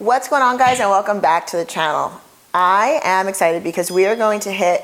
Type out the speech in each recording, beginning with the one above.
What's going on, guys, and welcome back to the channel. I am excited because we are going to hit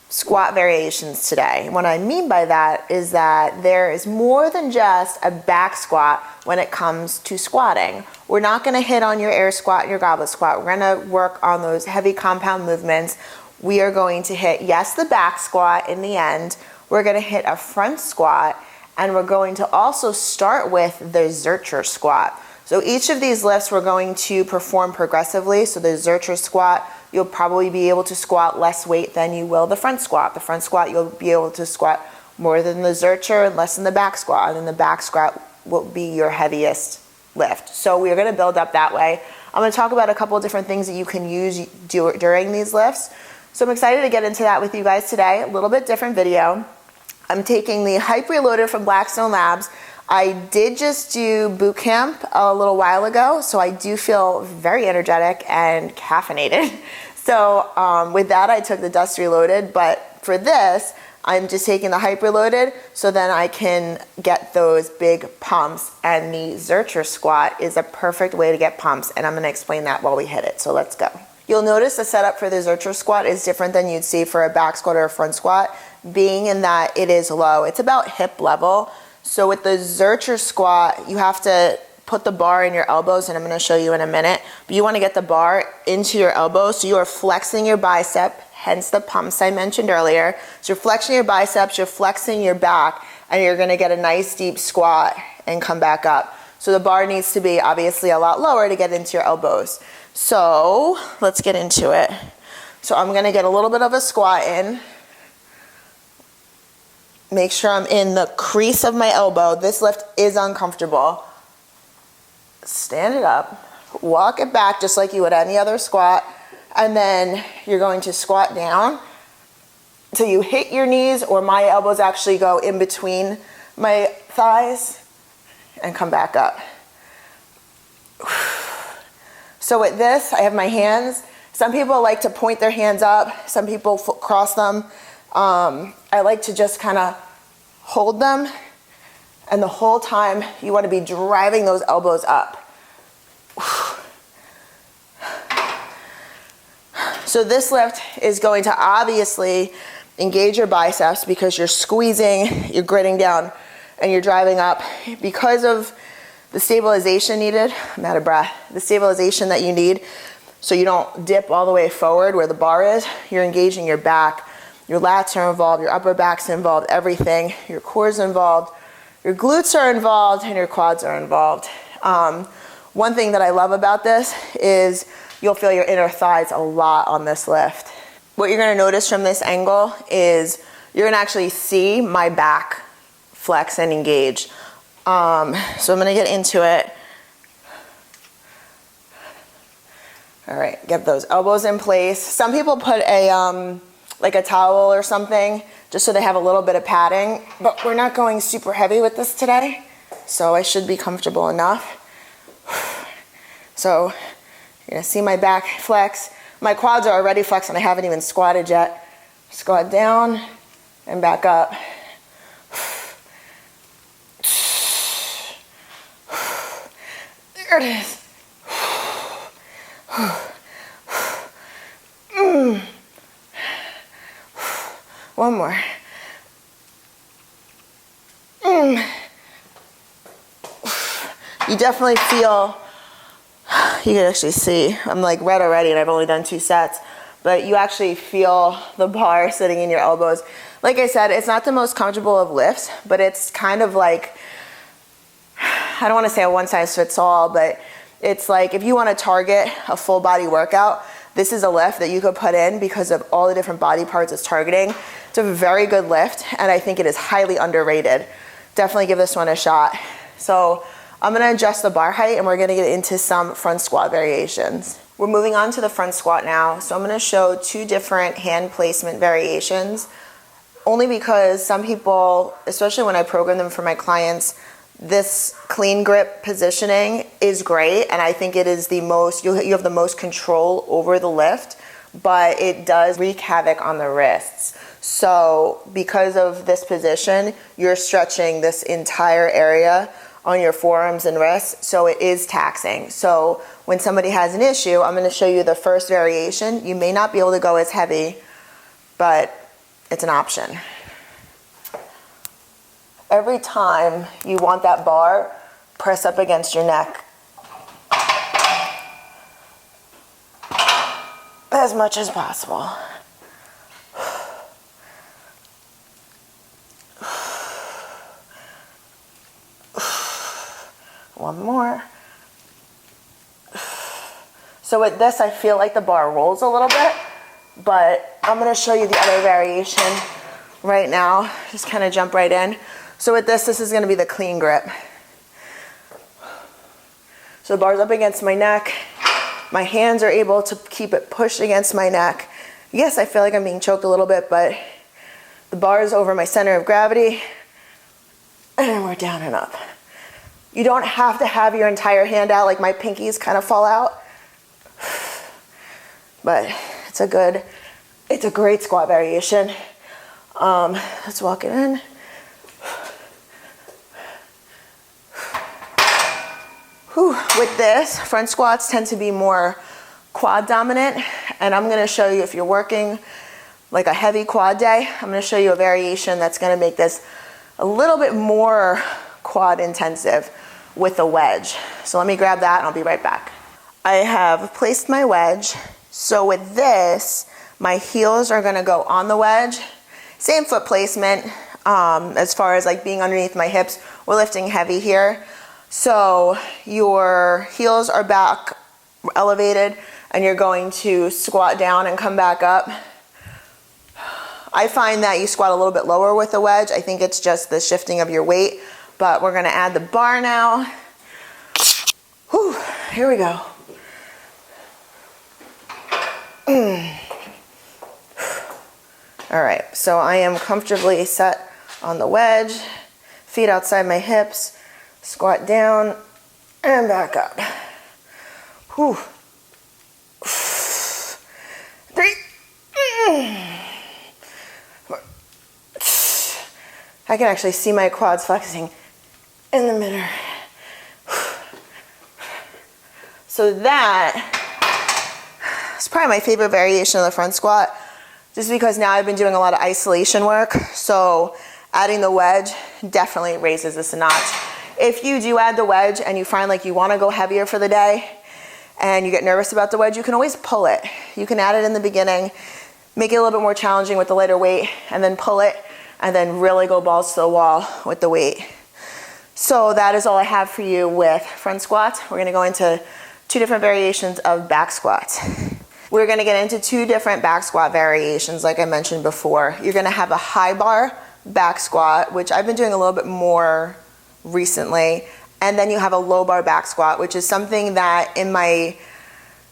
squat variations today. What I mean by that is that there is more than just a back squat when it comes to squatting. We're not going to hit on your air squat and your goblet squat. We're going to work on those heavy compound movements. We are going to hit, yes, the back squat in the end. We're going to hit a front squat, and we're going to also start with the Zercher squat. So each of these lifts we're going to perform progressively. So the Zercher squat, you'll probably be able to squat less weight than you will the front squat. The front squat, you'll be able to squat more than the Zercher and less than the back squat. And then the back squat will be your heaviest lift. So we're going to build up that way. I'm going to talk about a couple of different things that you can use during these lifts. So I'm excited to get into that with you guys today. A little bit different video. I'm taking the Hype Reloaded from Blackstone Labs. I did just do boot camp a little while ago, so I do feel very energetic and caffeinated. So with that, I took the Dust Reloaded, but for this, I'm just taking the Hype Reloaded so then I can get those big pumps, and the Zercher squat is a perfect way to get pumps, and I'm gonna explain that while we hit it, so let's go. You'll notice the setup for the Zercher squat is different than you'd see for a back squat or a front squat, being in that it is low. It's about hip level. So with the Zercher squat, you have to put the bar in your elbows, and I'm going to show you in a minute. But you want to get the bar into your elbows, so you are flexing your bicep, hence the pumps I mentioned earlier. So you're flexing your biceps, you're flexing your back, and you're going to get a nice deep squat and come back up. So the bar needs to be obviously a lot lower to get into your elbows. So let's get into it. So I'm going to get a little bit of a squat in. Make sure I'm in the crease of my elbow. This lift is uncomfortable. Stand it up, walk it back just like you would any other squat, and then you're going to squat down till you hit your knees, or my elbows actually go in between my thighs, and come back up. So with this, I have my hands. Some people like to point their hands up. Some people cross them. I like to just kind of hold them, and the whole time you want to be driving those elbows up. So this lift is going to obviously engage your biceps because you're squeezing, you're gritting down, and you're driving up. Because of the stabilization needed, I'm out of breath, the stabilization that you need so you don't dip all the way forward where the bar is, you're engaging your back. Your lats are involved, your upper back's involved, everything. Your core's involved, your glutes are involved, and your quads are involved. One thing that I love about this is you'll feel your inner thighs a lot on this lift. What you're gonna notice from this angle is you're gonna actually see my back flex and engage. So I'm gonna get into it. All right, get those elbows in place. Some people put like a towel or something, just so they have a little bit of padding, but we're not going super heavy with this today, so I should be comfortable enough. So you're gonna see my back flex. My quads are already flexed and I haven't even squatted yet. Squat down and back up. There it is. One more. You definitely feel, you can actually see, I'm like red already and I've only done 2 sets, but you actually feel the bar sitting in your elbows. Like I said, it's not the most comfortable of lifts, but it's kind of like, I don't want to say a one size fits all, but it's like if you want to target a full body workout, this is a lift that you could put in because of all the different body parts it's targeting. It's a very good lift, and I think it is highly underrated. Definitely give this one a shot. So I'm gonna adjust the bar height, and we're gonna get into some front squat variations. We're moving on to the front squat now. So I'm gonna show 2 different hand placement variations, only because some people, especially when I program them for my clients, this clean grip positioning is great, and I think it is the most, you have the most control over the lift, but it does wreak havoc on the wrists. So because of this position, you're stretching this entire area on your forearms and wrists, so it is taxing. So when somebody has an issue, I'm going to show you the first variation. You may not be able to go as heavy, but it's an option. Every time you want that bar, press up against your neck as much as possible. One more. So with this, I feel like the bar rolls a little bit, but I'm going to show you the other variation right now. Just kind of jump right in. So with this is going to be the clean grip. So the bar's up against my neck. My hands are able to keep it pushed against my neck. Yes, I feel like I'm being choked a little bit, but the bar is over my center of gravity, and we're down and up. You don't have to have your entire hand out, like my pinkies kind of fall out, but it's a great squat variation. Let's walk it in. With this, front squats tend to be more quad dominant, and I'm going to show you, if you're working like a heavy quad day, I'm going to show you a variation that's going to make this a little bit more quad intensive with a wedge. So let me grab that and I'll be right back. I have placed my wedge. So with this, my heels are going to go on the wedge. Same foot placement as far as like being underneath my hips. We're lifting heavy here. So your heels are back elevated and you're going to squat down and come back up. I find that you squat a little bit lower with a wedge. I think it's just the shifting of your weight, but we're gonna add the bar now. Whew, here we go. All right, so I am comfortably set on the wedge, feet outside my hips. Squat down and back up. Whew. 3. I can actually see my quads flexing in the mirror. So that is probably my favorite variation of the front squat, just because now I've been doing a lot of isolation work. So adding the wedge definitely raises this a notch. If you do add the wedge and you find like you want to go heavier for the day and you get nervous about the wedge, you can always pull it. You can add it in the beginning, make it a little bit more challenging with the lighter weight, and then pull it, and then really go balls to the wall with the weight. So that is all I have for you with front squats. We're going to go into 2 different variations of back squats. We're going to get into 2 different back squat variations like I mentioned before. You're going to have a high bar back squat, which I've been doing a little bit more recently, and then you have a low bar back squat, which is something that in my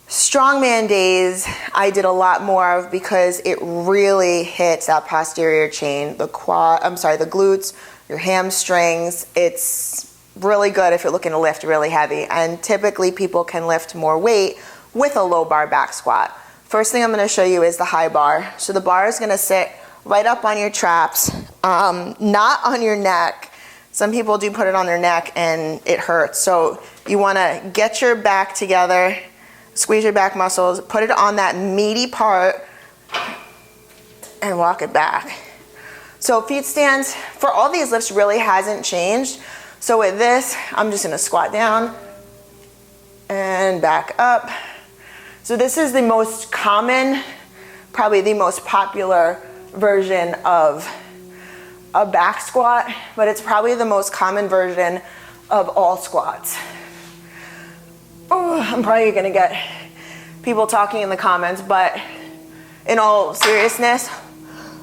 strongman days I did a lot more of, because it really hits that posterior chain, the glutes, your hamstrings. It's really good if you're looking to lift really heavy, and typically people can lift more weight with a low bar back squat. First thing I'm going to show you is the high bar. So the bar is going to sit right up on your traps, not on your neck. Some people do put it on their neck and it hurts. So you want to get your back together, squeeze your back muscles, put it on that meaty part, and walk it back. So feet stands for all these lifts really hasn't changed. So with this, I'm just going to squat down and back up. So this is the most common, probably the most popular version of a back squat, but it's probably the most common version of all squats. Oh, I'm probably gonna get people talking in the comments, but in all seriousness,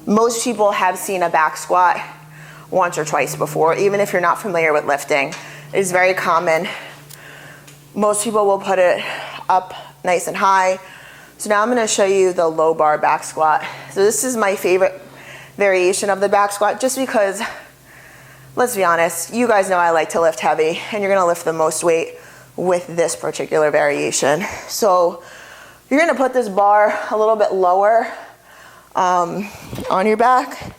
most people have seen a back squat once or twice before, even if you're not familiar with lifting. It's very common. Most people will put it up nice and high. So now I'm gonna show you the low bar back squat. So this is my favorite variation of the back squat, just because, let's be honest, you guys know I like to lift heavy, and you're gonna lift the most weight with this particular variation. So you're gonna put this bar a little bit lower on your back.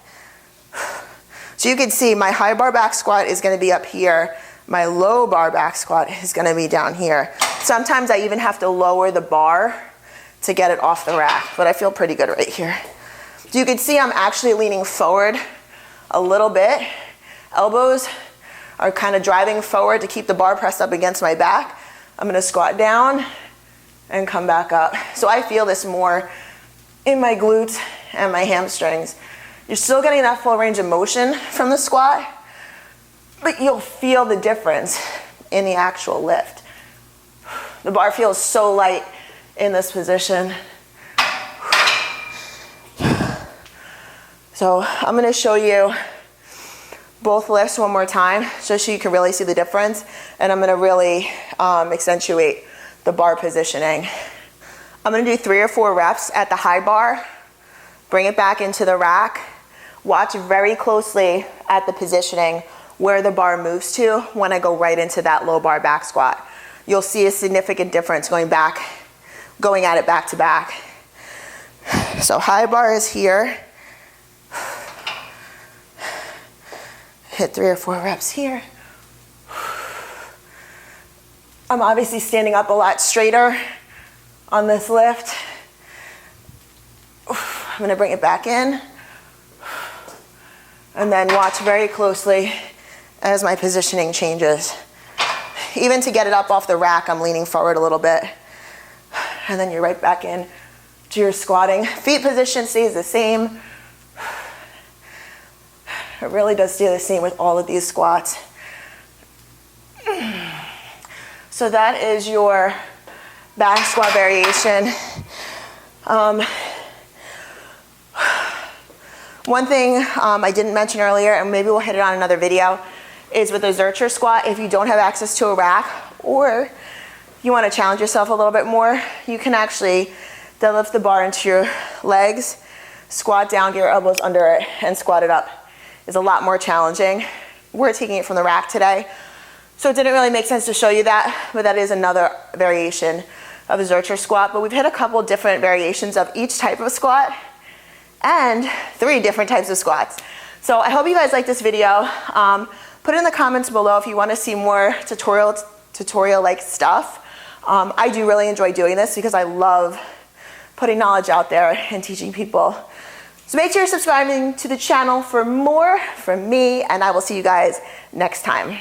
So you can see my high bar back squat is gonna be up here. My low bar back squat is gonna be down here. Sometimes I even have to lower the bar to get it off the rack, but I feel pretty good right here. So you can see I'm actually leaning forward a little bit. Elbows are kind of driving forward to keep the bar pressed up against my back. I'm gonna squat down and come back up. So I feel this more in my glutes and my hamstrings. You're still getting that full range of motion from the squat, but you'll feel the difference in the actual lift. The bar feels so light in this position. So I'm gonna show you both lifts one more time just so you can really see the difference, and I'm gonna really accentuate the bar positioning. I'm gonna do 3 or 4 reps at the high bar, bring it back into the rack, watch very closely at the positioning where the bar moves to when I go right into that low bar back squat. You'll see a significant difference going at it back to back. So high bar is here. Hit 3 or 4 reps here. I'm obviously standing up a lot straighter on this lift. I'm gonna bring it back in. And then watch very closely as my positioning changes. Even to get it up off the rack, I'm leaning forward a little bit. And then you're right back in to your squatting. Feet position stays the same. It really does stay the same with all of these squats. So that is your back squat variation. One thing I didn't mention earlier, and maybe we'll hit it on another video, is with a Zercher squat, if you don't have access to a rack or you want to challenge yourself a little bit more, you can actually deadlift the bar into your legs, squat down, get your elbows under it, and squat it up. It's a lot more challenging. We're taking it from the rack today, so it didn't really make sense to show you that, but that is another variation of a Zercher squat. But we've hit a couple different variations of each type of squat and 3 different types of squats. So I hope you guys like this video. Put it in the comments below if you want to see more tutorial-like stuff. I do really enjoy doing this because I love putting knowledge out there and teaching people. So make sure you're subscribing to the channel for more from me, and I will see you guys next time.